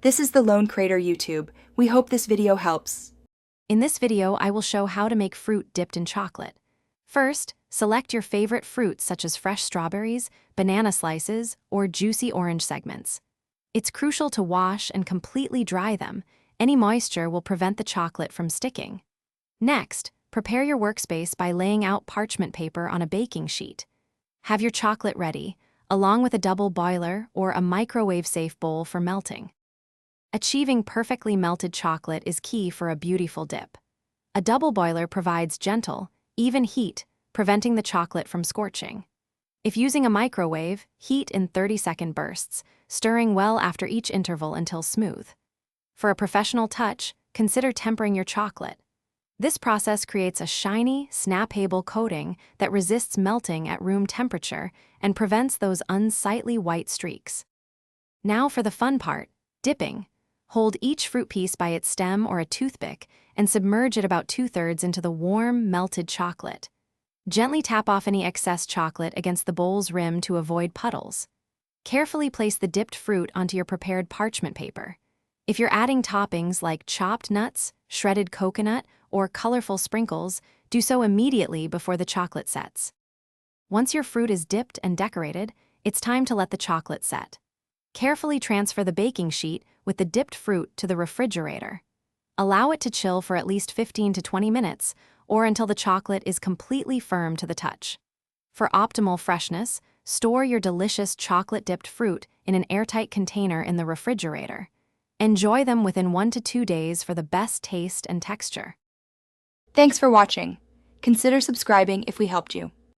This is the Lone Crater YouTube. We hope this video helps. In this video, I will show how to make fruit dipped in chocolate. First, select your favorite fruits such as fresh strawberries, banana slices, or juicy orange segments. It's crucial to wash and completely dry them. Any moisture will prevent the chocolate from sticking. Next, prepare your workspace by laying out parchment paper on a baking sheet. Have your chocolate ready, along with a double boiler or a microwave-safe bowl for melting. Achieving perfectly melted chocolate is key for a beautiful dip. A double boiler provides gentle, even heat, preventing the chocolate from scorching. If using a microwave, heat in 30-second bursts, stirring well after each interval until smooth. For a professional touch, consider tempering your chocolate. This process creates a shiny, snap-able coating that resists melting at room temperature and prevents those unsightly white streaks. Now for the fun part, dipping. Hold each fruit piece by its stem or a toothpick and submerge it about 2/3 into the warm, melted chocolate. Gently tap off any excess chocolate against the bowl's rim to avoid puddles. Carefully place the dipped fruit onto your prepared parchment paper. If you're adding toppings like chopped nuts, shredded coconut, or colorful sprinkles, do so immediately before the chocolate sets. Once your fruit is dipped and decorated, it's time to let the chocolate set. Carefully transfer the baking sheet with the dipped fruit to the refrigerator. Allow it to chill for at least 15 to 20 minutes, or until the chocolate is completely firm to the touch. For optimal freshness, store your delicious chocolate-dipped fruit in an airtight container in the refrigerator. Enjoy them within 1 to 2 days for the best taste and texture. Thanks for watching. Consider subscribing if we helped you.